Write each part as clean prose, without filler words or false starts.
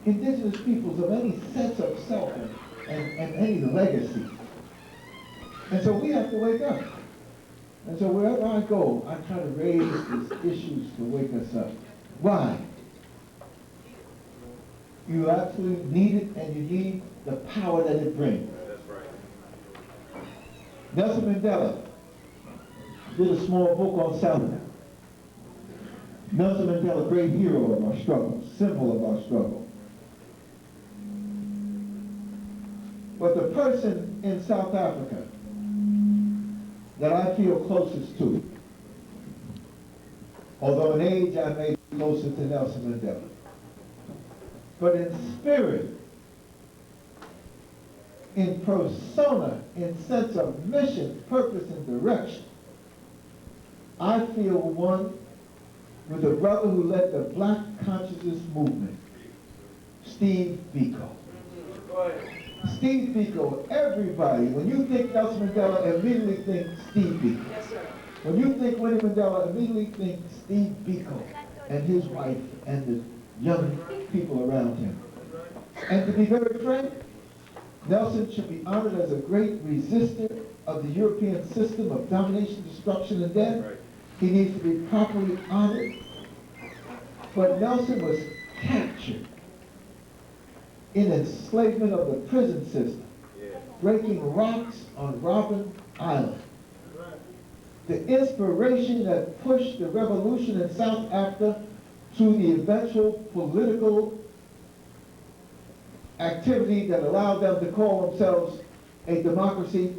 indigenous peoples of any sense of self and any legacy. And so we have to wake up. And so wherever I go, I try to raise these issues to wake us up. Why? You absolutely need it, and you need the power that it brings. That's right. Nelson Mandela did a small book on South Africa. Nelson Mandela, great hero of our struggle, symbol of our struggle. But the person in South Africa that I feel closest to, although in age I may be closer to Nelson Mandela, but in spirit, in persona, in sense of mission, purpose, and direction, I feel one with the brother who led the Black Consciousness Movement, Steve Biko. Steve Biko, everybody, when you think Nelson Mandela, immediately think Steve Biko. Yes, sir. When you think Winnie Mandela, immediately think Steve Biko and his wife and the young people around him. And to be very frank, Nelson should be honored as a great resistor of the European system of domination, destruction, and death. He needs to be properly honored. But Nelson was captured in enslavement of the prison system, breaking rocks on Robben Island. The inspiration that pushed the revolution in South Africa to the eventual political activity that allowed them to call themselves a democracy,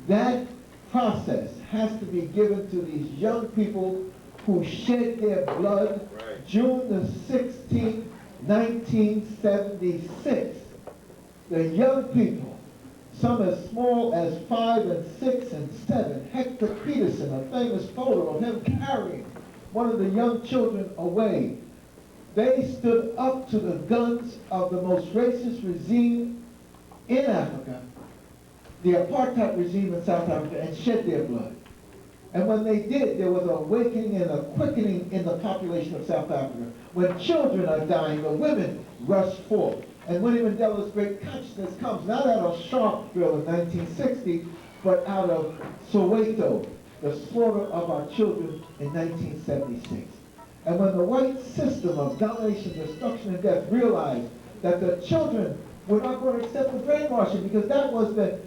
that process has to be given to these young people who shed their blood June the 16th, 1976. The young people, some as small as 5 and 6 and 7, Hector Peterson, a famous photo of him carrying one of the young children away. They stood up to the guns of the most racist regime in Africa, the apartheid regime in South Africa, and shed their blood. And when they did, there was an awakening and a quickening in the population of South Africa. When children are dying, the women rush forth. And Winnie Mandela's great consciousness comes not out of Sharpeville in 1960, but out of Soweto, the slaughter of our children in 1976. And when the white system of domination, destruction, and death realized that the children were not going to accept the brainwashing, because that was the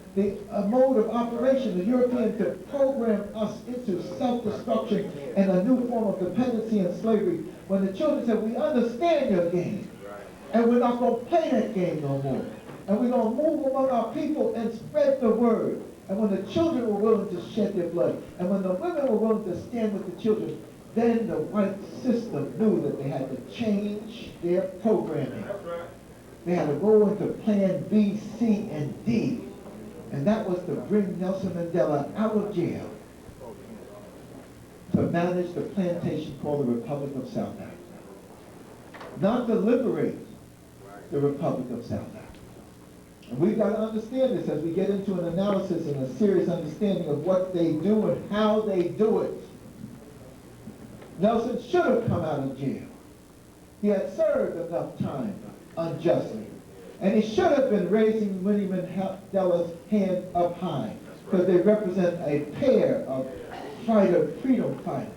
mode of operation, the European, to program us into self-destruction and a new form of dependency and slavery. When the children said, we understand your game, and we're not going to play that game no more, and we're going to move among our people and spread the word. And when the children were willing to shed their blood, and when the women were willing to stand with the children, then the white system knew that they had to change their programming. They had to go into plan B, C, and D. And that was to bring Nelson Mandela out of jail to manage the plantation called the Republic of South Africa. Not to liberate the Republic of South Africa. And we've got to understand this as we get into an analysis and a serious understanding of what they do and how they do it. Nelson should have come out of jail. He had served enough time unjustly. And he should have been raising Winnie Mandela's hand up high, because they represent a pair of freedom fighters.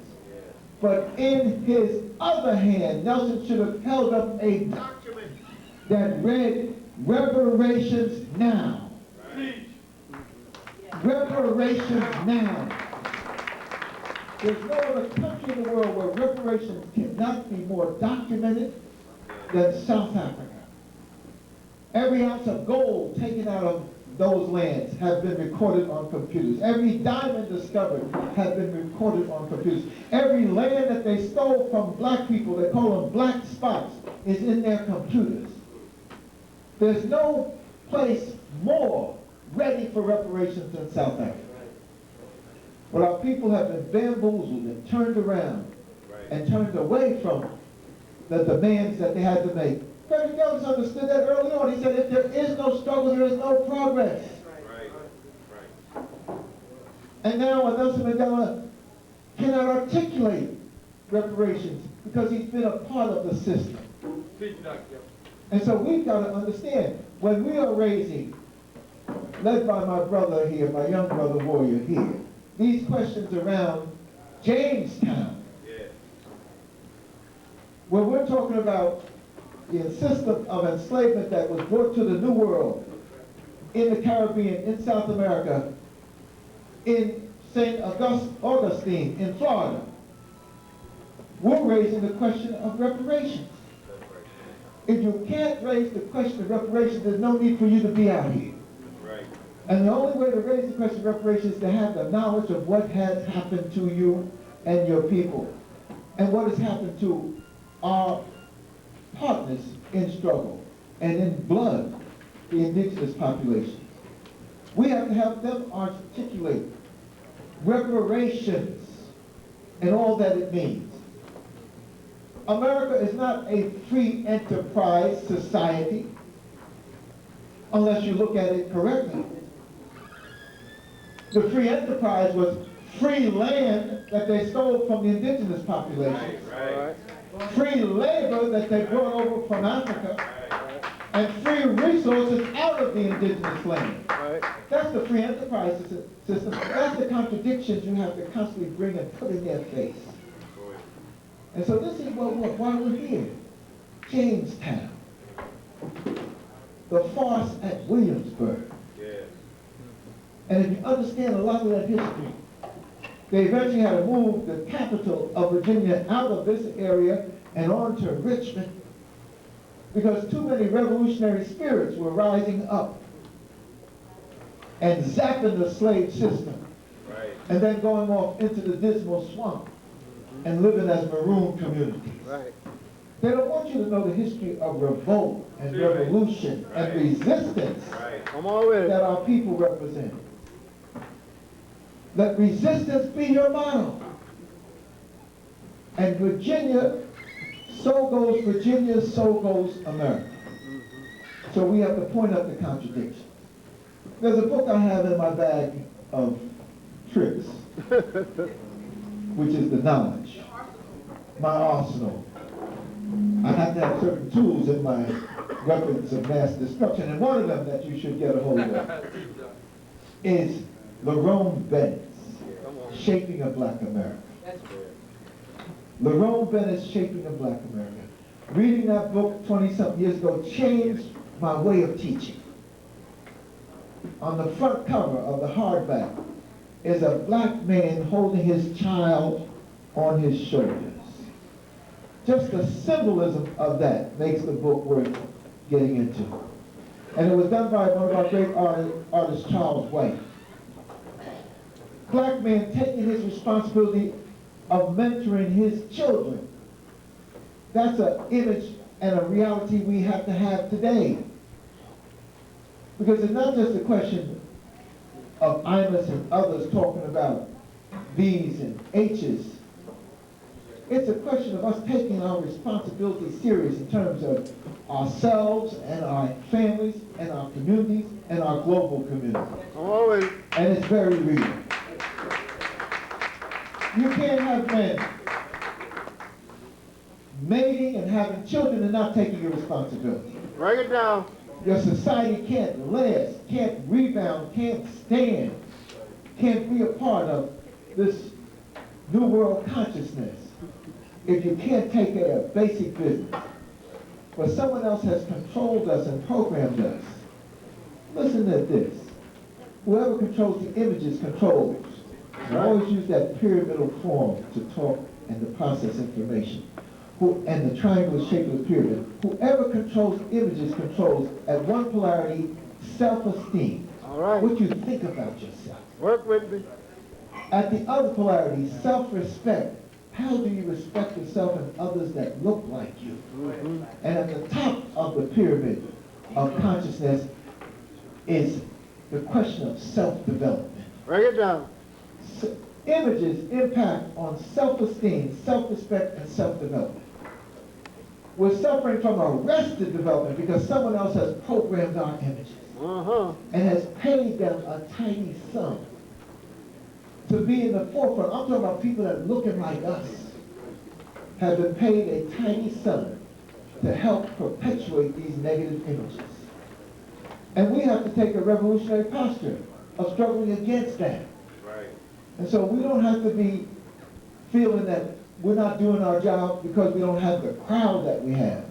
But in his other hand, Nelson should have held up a document that read, "Reparations now." Reparations now. There's no other country in the world where reparations cannot be more documented than South Africa. Every ounce of gold taken out of those lands has been recorded on computers. Every diamond discovered has been recorded on computers. Every land that they stole from black people, they call them black spots, is in their computers. There's no place more ready for reparations than South Africa. But our people have been bamboozled and turned around and turned away from the demands that they had to make. Frederick Douglass understood that early on. He said, if there is no struggle, there is no progress. And now Nelson Mandela cannot articulate reparations because he's been a part of the system. And so we've got to understand, when we are raising, led by my brother here, my young brother warrior here, these questions around Jamestown, where we're talking about the system of enslavement that was brought to the New World, in the Caribbean, in South America, in St. Augustine, in Florida, we're raising the question of reparations. If you can't raise the question of reparations, there's no need for you to be out here. Right. And the only way to raise the question of reparations is to have the knowledge of what has happened to you and your people, and what has happened to our partners in struggle and in blood, the indigenous populations. We have to help them articulate reparations and all that it means. America is not a free enterprise society unless you look at it correctly. The free enterprise was free land that they stole from the indigenous population, Right. free labor that they brought over from Africa, and free resources out of the indigenous land. That's the free enterprise system. That's the contradictions you have to constantly bring and put in their face. And so this is why we're here. Jamestown. The farce at Williamsburg. And if you understand a lot of that history, they eventually had to move the capital of Virginia out of this area and on to Richmond, because too many revolutionary spirits were rising up and zapping the slave system, and then going off into the dismal swamp and living as maroon communities. They don't want you to know the history of revolt and revolution and resistance that our people represent. Let resistance be your motto. And Virginia, so goes Virginia, so goes America. So we have to point out the contradictions. There's a book I have in my bag of tricks, which is the knowledge, my arsenal. I have to have certain tools in my weapons of mass destruction, and one of them that you should get a hold of is Lerone Bennett's Shaping a Black America. Lerone Bennett's Shaping a Black America. Reading that book 20-something years ago changed my way of teaching. On the front cover of the hardback is a black man holding his child on his shoulders. Just the symbolism of that makes the book worth getting into. And it was done by one of our great artists, Charles White. Black man taking his responsibility of mentoring his children. That's an image and a reality we have to have today. Because it's not just a question of Imus and others talking about B's and H's. It's a question of us taking our responsibility serious in terms of ourselves and our families and our communities and our global community. And it's very real. You can't have men mating and having children and not taking your responsibility. Break it down. Your society can't last, can't rebound, can't stand, can't be a part of this new world consciousness if you can't take care of basic business. But someone else has controlled us and programmed us. Listen to this. Whoever controls the images controls. I always use that pyramidal form to talk and to process information. And the triangle is shaped with a pyramid. Whoever controls images controls, at one polarity, self-esteem. What you think about yourself. Work with me. At the other polarity, self-respect. How do you respect yourself and others that look like you? And at the top of the pyramid of consciousness is the question of self-development. Break it down. Images impact on self-esteem, self-respect, and self-development. We're suffering from arrested development because someone else has programmed our images and has paid them a tiny sum to be in the forefront. I'm talking about people that are looking like us have been paid a tiny sum to help perpetuate these negative images. And we have to take a revolutionary posture of struggling against that. Right. And so we don't have to be feeling that we're not doing our job because we don't have the crowd that we have.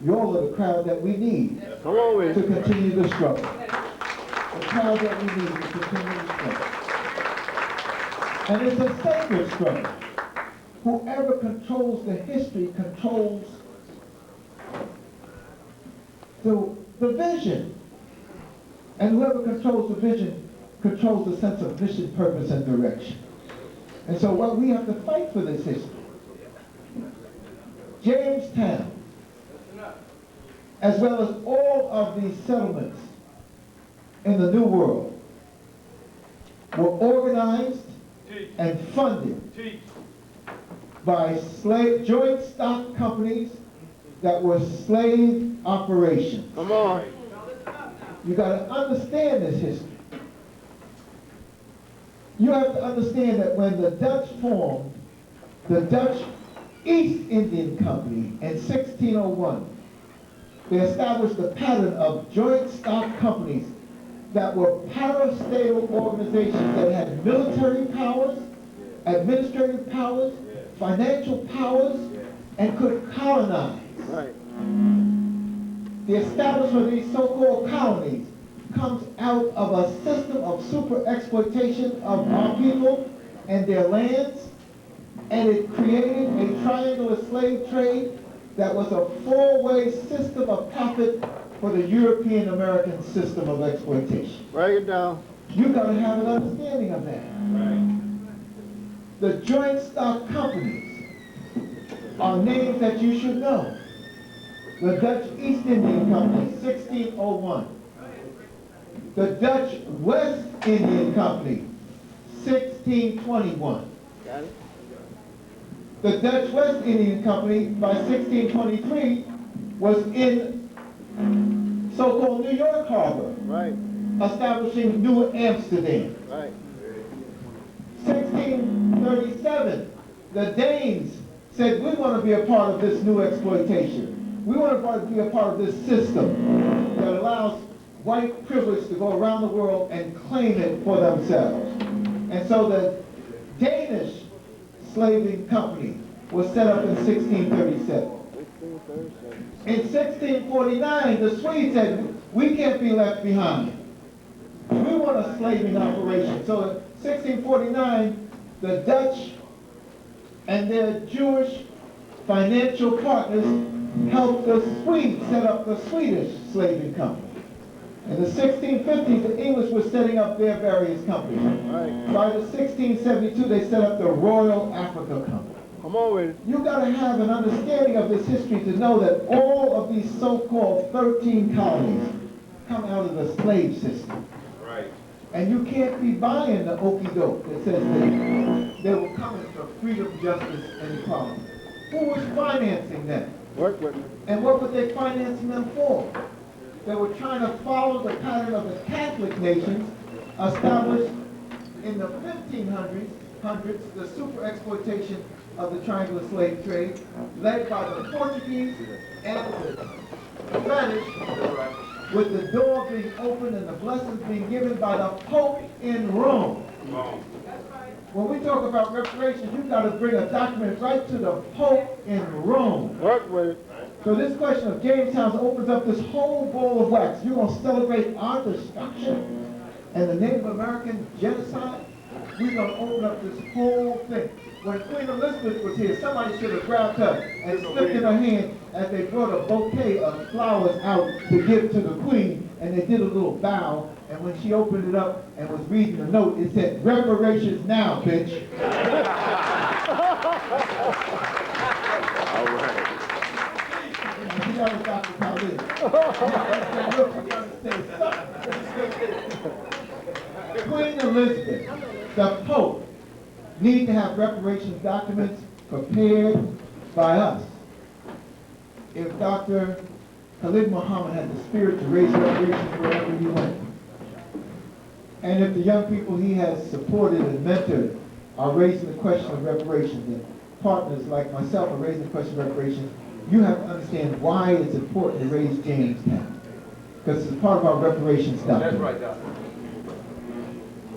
Y'all are the crowd that we need Come on to with it. continue the struggle. The crowd that we need to continue the struggle. And it's a sacred struggle. Whoever controls the history controls the vision. And whoever controls the vision controls the sense of mission, purpose, and direction. And so what we have to fight for this history. Jamestown, as well as all of these settlements in the New World, were organized and funded by joint stock companies that were slave operations. Come on. You got to understand this history. You have to understand that when the Dutch formed the Dutch East Indian Company in 1601, they established a pattern of joint stock companies that were parastatal organizations that had military powers, administrative powers, financial powers, and could colonize. Right. The establishment of these so-called colonies comes out of a system of super exploitation of our people and their lands, and it created a triangular slave trade that was a four-way system of profit for the European American system of exploitation. Write it down. You gotta have an understanding of that. Right. The joint stock companies are names that you should know. The Dutch East Indian Company, 1601. The Dutch West Indian Company, 1621. Got it? The Dutch West Indian Company, by 1623, was in so-called New York Harbor, Right. establishing New Amsterdam. Right. 1637, the Danes said, we want to be a part of this new exploitation. We want to be a part of this system that allows white privilege to go around the world and claim it for themselves. And so the Danish slaving company was set up in 1637. 1637. In 1649, the Swedes said, we can't be left behind. We want a slaving operation. So in 1649, the Dutch and their Jewish financial partners helped the Swedes set up the Swedish slaving company. In the 1650s, the English were setting up their various companies. Right. By the 1672, they set up the Royal Africa Company. Come on with it. You got to have an understanding of this history to know that all of these so-called 13 colonies come out of the slave system. Right. And you can't be buying the okie doke that says that they were coming for freedom, justice, and equality. Who was financing them? Work with me. And what were they financing them for? They were trying to follow the pattern of the Catholic nations established in the 1500s, the super exploitation of the triangular slave trade, led by the Portuguese and the Spanish, with the door being opened and the blessings being given by the Pope in Rome. When we talk about reparations, you've got to bring a document right to the Pope in Rome. Work with it. So this question of Jamestown opens up this whole ball of wax. You're going to celebrate our destruction and the Native American genocide? We're going to open up this whole thing. When Queen Elizabeth was here, somebody should have grabbed her and slipped in her hand as they brought a bouquet of flowers out to give to the Queen, and they did a little bow, and when she opened it up and was reading the note, it said, reparations now, bitch. All right. You know what Dr. Khalid. Queen Elizabeth, the Pope, need to have reparations documents prepared by us. If Dr. Khalid Muhammad had the spirit to raise reparations wherever he went, and if the young people he has supported and mentored are raising the question of reparations, and partners like myself are raising the question of reparations, you have to understand why it's important to raise Jamestown. Because it's part of our reparations doctrine. That's right, Doctor.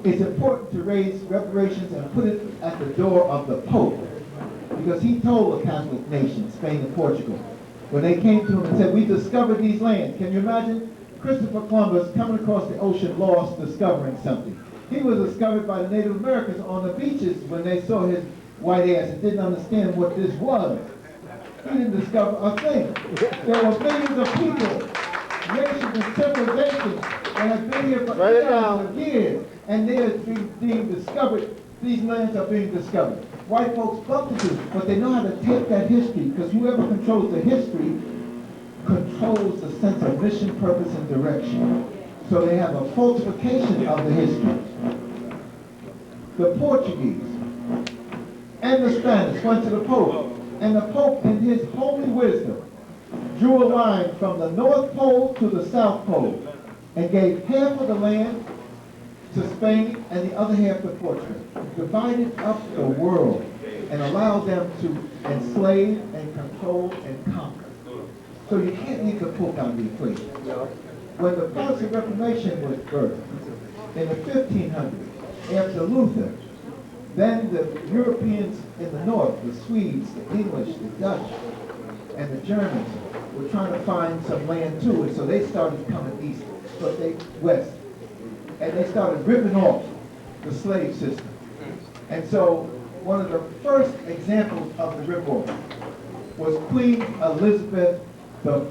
It's important to raise reparations and put it at the door of the Pope. Because he told the Catholic nation, Spain and Portugal, when they came to him and said, we discovered these lands. Can you imagine Christopher Columbus coming across the ocean lost, discovering something? He was discovered by the Native Americans on the beaches when they saw his white ass and didn't understand what this was. He didn't discover a thing. There were millions of people, nations and civilizations that have been here for thousands of years, and they are being discovered. These lands are being discovered. White folks love to do, but they know how to take that history, because whoever controls the history controls the sense of mission, purpose, and direction. So they have a falsification of the history. The Portuguese and the Spanish went to the Pope, and the Pope, in his holy wisdom, drew a line from the North Pole to the South Pole and gave half of the land to Spain and the other half to Portugal. Divided up the world and allowed them to enslave and control and conquer. So you can't leave the Pope out of the equation. When the Protestant Reformation was birthed in the 1500s, after Luther, then the Europeans in the north, the Swedes, the English, the Dutch, and the Germans were trying to find some land too, and so they started coming east, but they west. And they started ripping off the slave system. And so one of the first examples of the rip-off was Queen Elizabeth I.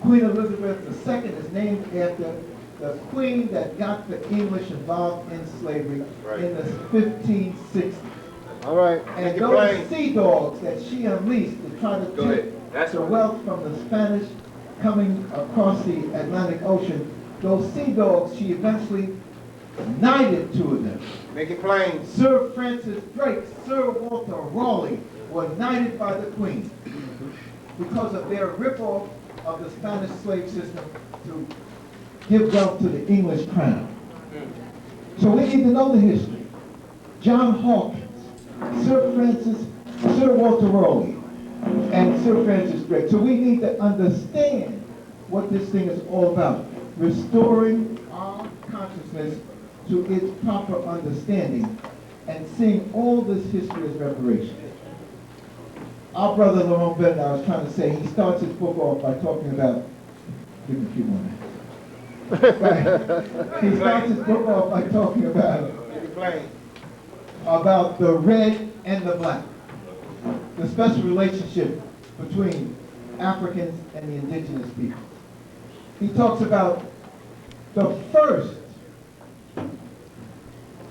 Queen Elizabeth II is named after the queen that got the English involved in slavery in the 1560s. All right. And those sea dogs that she unleashed to try to take the wealth from the Spanish coming across the Atlantic Ocean, those sea dogs, she eventually knighted two of them. Make it plain. Sir Francis Drake, Sir Walter Raleigh were knighted by the Queen because of their rip-off of the Spanish slave system to give wealth to the English crown. So we need to know the history. John Hawkins, Sir Walter Raleigh, and Sir Francis Drake. So we need to understand what this thing is all about. Restoring our consciousness to its proper understanding and seeing all this history as reparation. Our brother Laurent Bennett, I was trying to say, he starts his book off by talking about, give me a few more minutes. Right. He starts his book off by talking about the red and the black, the special relationship between Africans and the indigenous people. He talks about the first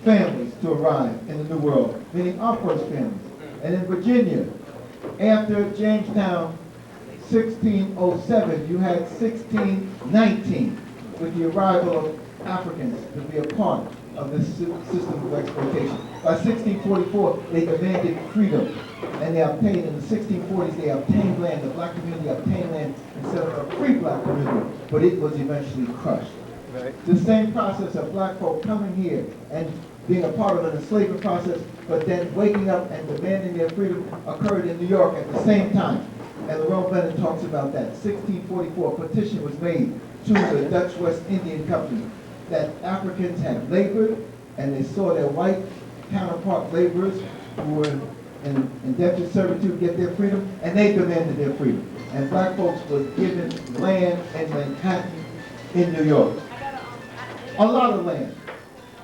families to arrive in the New World, meaning our first families. And in Virginia, after Jamestown, 1607, you had 1619 with the arrival of Africans to be a part of this system of exploitation. By 1644, they demanded freedom, and they obtained, in the 1640s, they obtained land, the black community obtained land and set up a free black community, but it was eventually crushed. Right. The same process of black folk coming here and being a part of an enslavement process, but then waking up and demanding their freedom occurred in New York at the same time. And Laurent Bennett talks about that. 1644, a petition was made to the Dutch West Indian Company that Africans had labored, and they saw their white counterpart laborers who were in indentured servitude get their freedom, and they demanded their freedom. And black folks was given land in Manhattan in New York. A lot of land.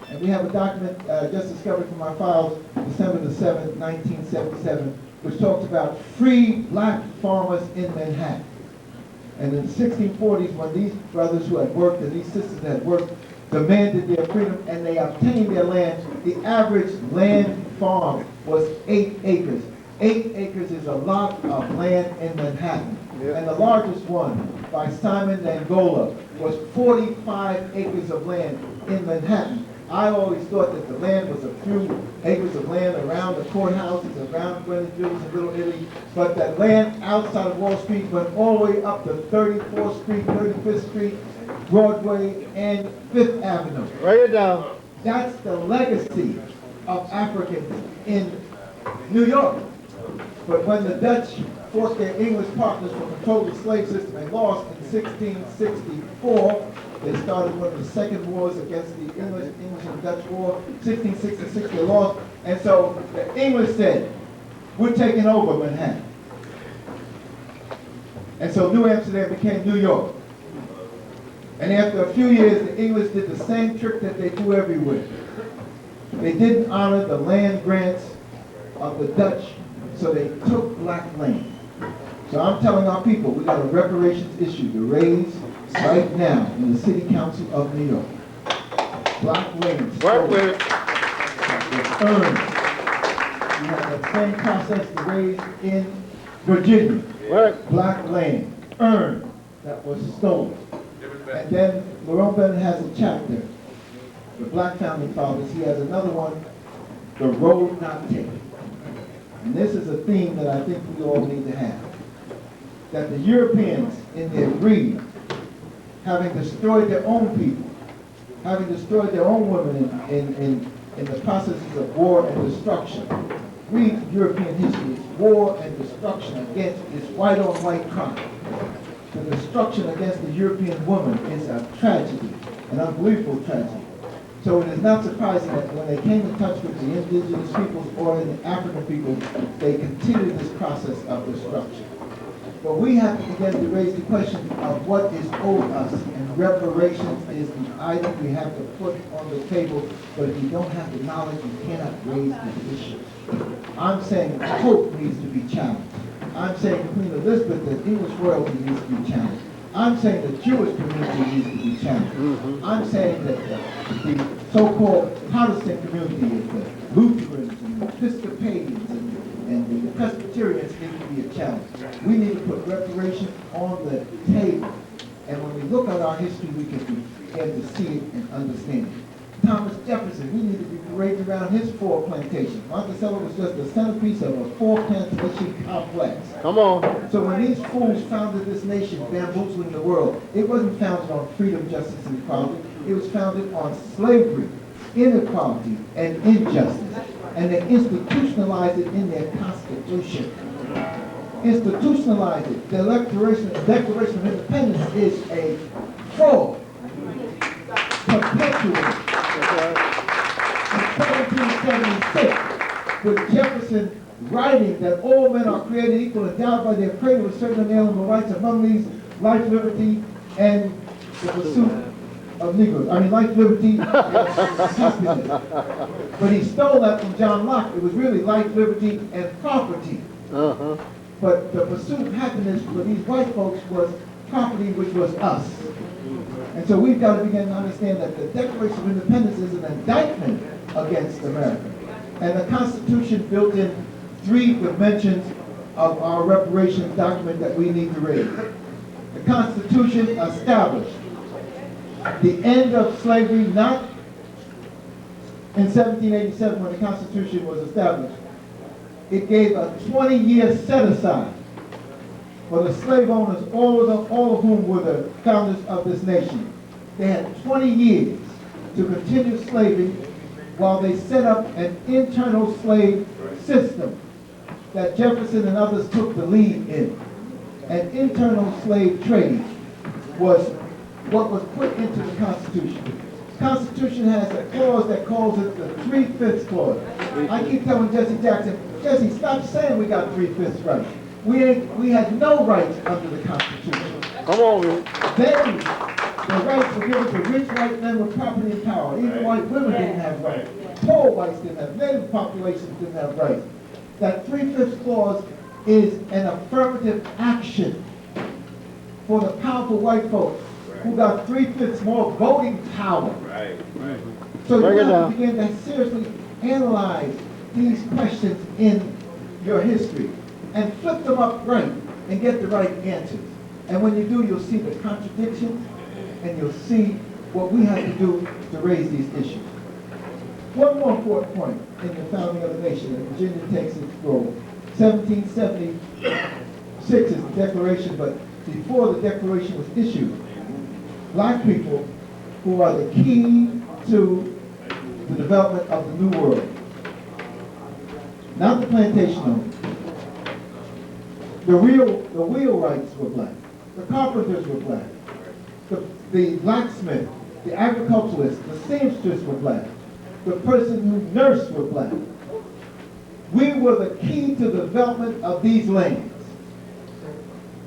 And we have a document just discovered from our files, December the 7th, 1977, which talks about free black farmers in Manhattan. And in the 1640s, when these brothers who had worked and these sisters that had worked demanded their freedom and they obtained their land, the average land farm was 8 acres. 8 acres is a lot of land in Manhattan. Yep. And the largest one by Simon Nangola was 45 acres of land in Manhattan. I always thought that the land was a few acres of land around the courthouses, around Greenwich Village and Little Italy, but that land outside of Wall Street went all the way up to 34th Street, 35th Street, Broadway, and 5th Avenue. Write it down. That's the legacy of Africans in New York. But when the Dutch fought their English partners for control of the slave system and lost in 1664. They started one of the second wars against the English and Dutch War. 1666 they lost. And so the English said, we're taking over Manhattan. And so New Amsterdam became New York. And after a few years, the English did the same trick that they do everywhere. They didn't honor the land grants of the Dutch, so they took black land. So I'm telling our people, we got a reparations issue to raise right now in the City Council of New York. Black land Work with it. was earned. We have that same process to raise in Virginia. Work. Black land earned that was stolen. And then Laurent Bennett has a chapter, the Black Founding Fathers. He has another one, the road not taken. And this is a theme that I think we all need to have. That the Europeans, in their greed, having destroyed their own people, having destroyed their own women in the processes of war and destruction. Read European history. It's war and destruction against this white-on-white crime. The destruction against the European woman is a tragedy, an unbelievable tragedy. So it is not surprising that when they came in touch with the indigenous peoples or the African peoples, they continued this process of destruction. But we have to begin to raise the question of what is owed us, and reparations is the item we have to put on the table. But if you don't have the knowledge, you cannot raise the issue. I'm saying hope needs to be challenged. I'm saying Queen Elizabeth, the English royalty needs to be challenged. I'm saying the Jewish community needs to be challenged. I'm saying that the so-called Protestant community, the Lutherans and the Episcopalians and the Presbyterians need to be a challenge. We need to put reparations on the table. And when we look at our history, we can begin to see it and understand it. Thomas Jefferson, we need to be paraded around his 4 plantations. Monticello was just the centerpiece of a 4-plantation complex. Come on. So when these fools founded this nation, bamboozling the world, it wasn't founded on freedom, justice, and equality. It was founded on slavery, inequality, and injustice. And they institutionalized it in their Constitution. Institutionalized it. The Declaration of Independence is a fraud. Perpetuated. In 1776, with Jefferson writing that all men are created equal, endowed by their creator with certain unalienable rights, among these life, liberty, and the pursuit of Negroes. I mean, life, liberty, and happiness. But he stole that from John Locke. It was really life, liberty, and property. But the pursuit of happiness for these white folks was property, which was us. And so we've got to begin to understand that the Declaration of Independence is an indictment against America. And the Constitution built in 3 dimensions of our reparations document that we need to raise. The Constitution established the end of slavery, not in 1787 when the Constitution was established. It gave a 20-year set-aside for the slave owners, all of whom were the founders of this nation. They had 20 years to continue slaving while they set up an internal slave system that Jefferson and others took the lead in. An internal slave trade was what was put into the Constitution. The Constitution has a clause that calls it the 3/5 clause. I keep telling Jesse Jackson, Jesse, stop saying we got 3/5 rights. We had no rights under the Constitution. Come on, man. Then the rights were given to rich white men with property and power. Even white women didn't have rights. Poor whites didn't have. Native populations didn't have rights. That 3/5 clause is an affirmative action for the powerful white folks who got 3/5 more voting power. Right. So Bring you it have down. to begin to seriously analyze these questions in your history and flip them up right and get the right answers. And when you do, you'll see the contradictions and you'll see what we have to do to raise these issues. One more important point in the founding of the nation, and Virginia takes its role. 1776 is the Declaration, but before the Declaration was issued, black people, who are the key to the development of the New World, not the plantation owners, The wheelwrights were black. The carpenters were black. The blacksmith, the agriculturalists, the seamstress were black. The person who nursed were black. We were the key to the development of these lands.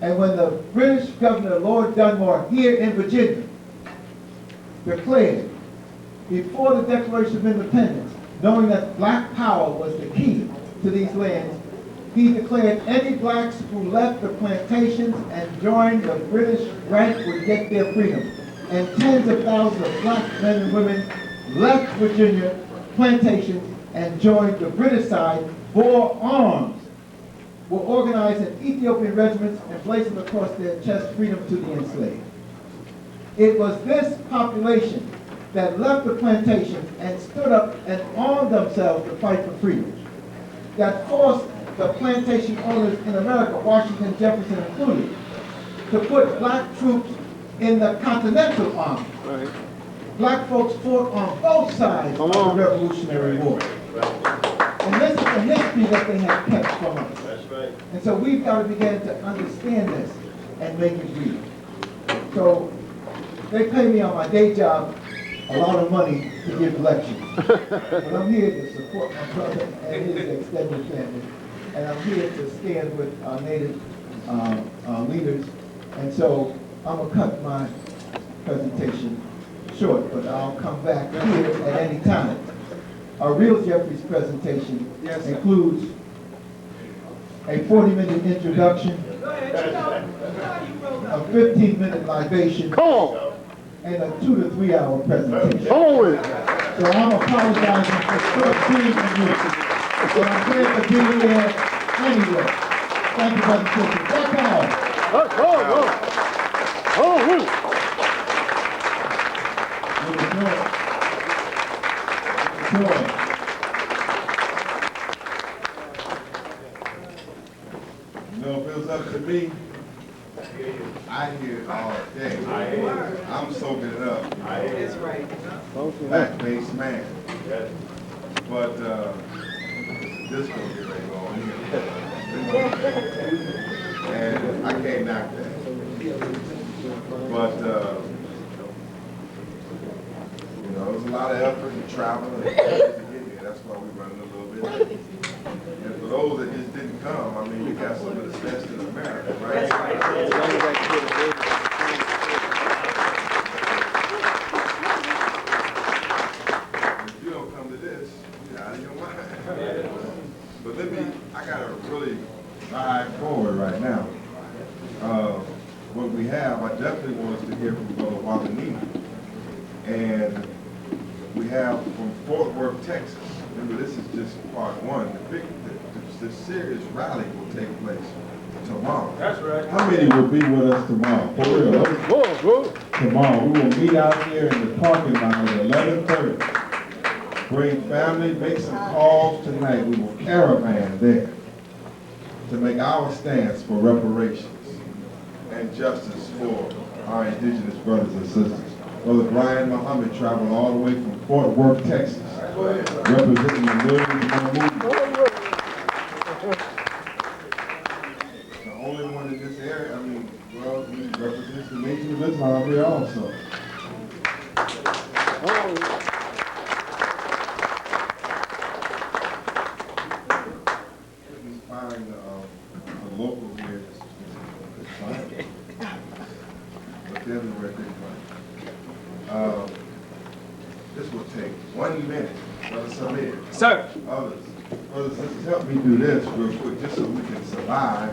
And when the British Governor Lord Dunmore here in Virginia declared, before the Declaration of Independence, knowing that black power was the key to these lands, he declared any blacks who left the plantations and joined the British rank would get their freedom. And tens of thousands of black men and women left Virginia plantations and joined the British side, bore arms, were organized in Ethiopian regiments and blazoned across their chest freedom to the enslaved. It was this population that left the plantations and stood up and armed themselves to fight for freedom, that forced the plantation owners in America, Washington, Jefferson included, to put black troops in the Continental Army. Right. Black folks fought on both sides of the Revolutionary War. And this is the history that they have kept from us. That's right. And so we've got to begin to understand this and make it real. So they pay me on my day job a lot of money to give lectures. But I'm here to support my brother and his extended family. And I'm here to stand with our native leaders. And so I'm going to cut my presentation short, but I'll come back here at any time. Our real Jeffrey's presentation includes a 40-minute introduction, a 15-minute libation, and a 2 to 3 hour presentation. So I'm apologizing for short being from you, but I'm glad to be here anyway. Thank you, brothers and sisters. That's all. Sure. You know, if it was up to me, I hear it all day. I'm soaking it up. That's right. Fact-based man. But this gonna get ready to go on here. And I can't knock that. But you know, it was a lot of effort and travel and to get here. That's why we're running a little bit late. And for those that just didn't come, I mean, we got some of the best in America, right? That's right. If you don't come to this, you're out of your mind. But I got to really vibe forward right now. What we have, I definitely want us to hear from Brother Wabanini. And we have from Fort Worth, Texas. Remember, this is just part one. The serious rally will take place tomorrow. That's right. How many will be with us tomorrow? For real. Tomorrow, we will meet out here in the parking lot at 11:30. Bring family, make some calls tonight. We will caravan there to make our stance for reparations and justice for our indigenous brothers and sisters. Brother Brian Muhammad traveled all the way from Fort Worth, Texas, representing the millions of movement. The only one in this area, I mean, well, he represents the Nation of Islam here also. Inspiring the locals here is fine. But they're everywhere they find. This will take 1 minute. Brother Samir. Sir. Others. Brothers and sisters, help me do this real quick, just so we can survive.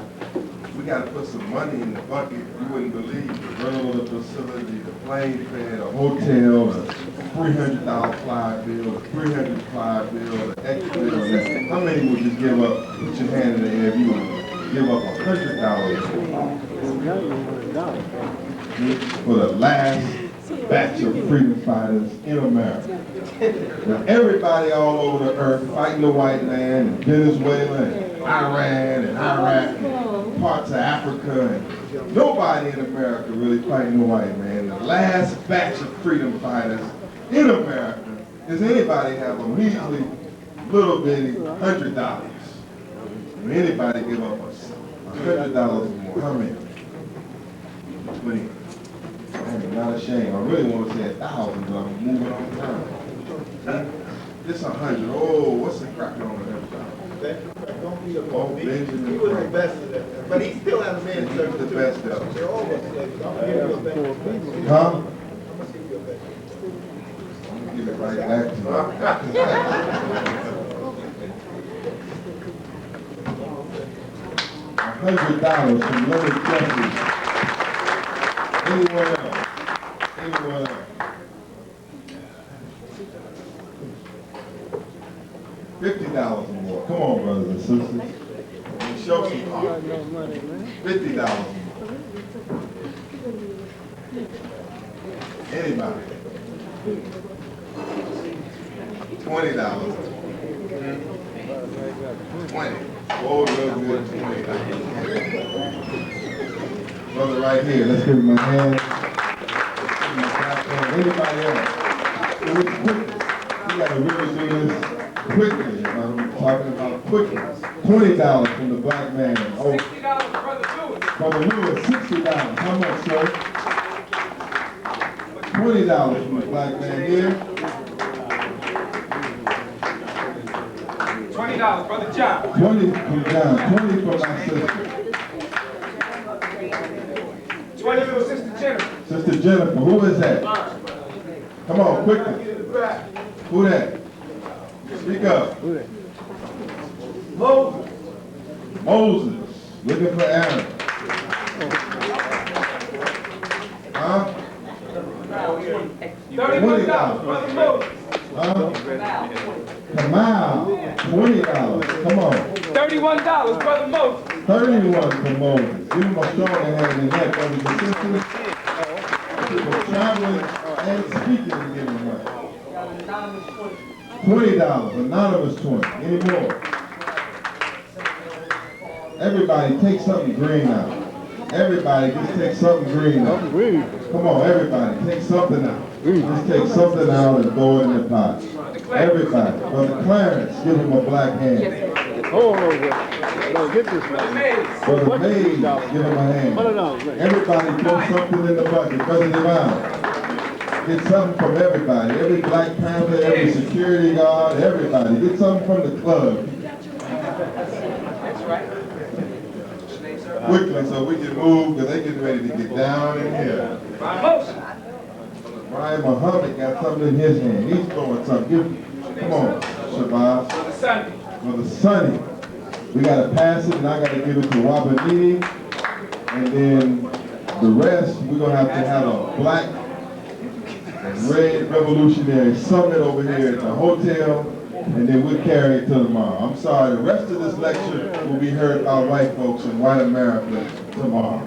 We got to put some money in the bucket. You wouldn't believe the rental of the facility, the plane fare, the hotel, the $300 fly bill, the $300 fly bill, the extra bill. How many would just give up? Put your hand in the air if you would give up $100 for the last batch of freedom fighters in America. Now, everybody all over the earth fighting the white man in Venezuela and Iran and Iraq and parts of Africa, and nobody in America really fighting the white man. The last batch of freedom fighters in America, does anybody have a measly, little bitty $100? Would anybody give up $100 more. How many? 20. I'm not ashamed. I really want to say 1,000, but I'm moving on down. This 100. Oh, what's the cracker on the other side? Don't be a Oh, Benjamin. He was the best of them, but he still has a man in He's the best of them. They're all the same. I'm gonna give you a better. Huh? I'm gonna give you a better. I'm gonna give it right back to you. $100 from Leonard Jeffries. Anyone else? Anyone else? $50 or more. Come on, brothers and sisters. Show some heart. $50 more. Anybody? $20. 20. Oh, real good. 20. Brother right here. Let's give him a hand. Anybody else? You gotta really do this quickly. I'm talking about quickly. $20 from the black man. Oh, $60 for Brother Lewis. Brother Lewis, $60. How much, sir? $20 from the black man here. $20, Brother John. 20 from John. 20 from my sister. 20 for Sister Jennifer. Sister Jennifer, who is that? Come on, quickly. Who that? Speak up. Moses. Moses. Looking for Aaron. Huh? $31, Brother Moses. Huh? Kamal. $20. Come on. $31, Brother Moses. 31 for Moses. Give him a stronger hand than that, brothers and sisters. For traveling and speaking and giving money. $20. Anonymous 20. Any more? Everybody take something green out. Everybody just take something green out. Come on, everybody, take something out. Just take something out and throw it in the pot. Everybody. Brother Clarence, give him a black hand. Hold on, get this Brother man. Mays. Brother Mays, give him a hand. Everybody throw something in the bucket. Brother Devine, get something from everybody. Every Black Panther, every security guard, everybody. Get something from the club. That's right. Quickly so we can move because they getting ready to get down in here. Brian Motion. Brian Muhammad got something in his hand. He's throwing something. Come on, Shabazz. Brother Sunday. Brother Sonny. We got to pass it and I got to give it to Wabanini. And then the rest, we're going to have a black and red revolutionary summit over here at the hotel. And then we'll carry it till tomorrow. I'm sorry, the rest of this lecture will be heard by white folks in white America tomorrow.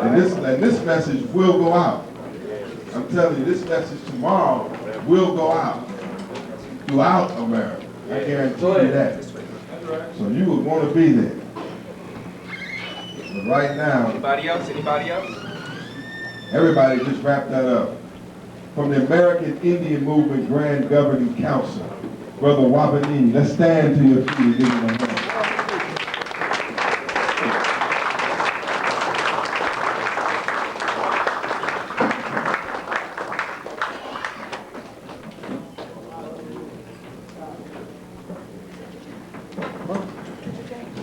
And this message will go out. I'm telling you, this message tomorrow will go out throughout America. I guarantee you that. So you would want to be there. But right now, Anybody else? Anybody else? everybody just wrap that up. From the American Indian Movement Grand Governing Council, Brother Wabanini, let's stand to your feet and give him a hand.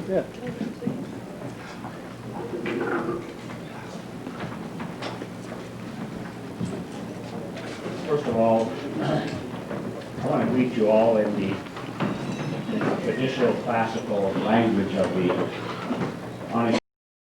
Yeah. First of all, I want to greet you all in the traditional classical language of the honest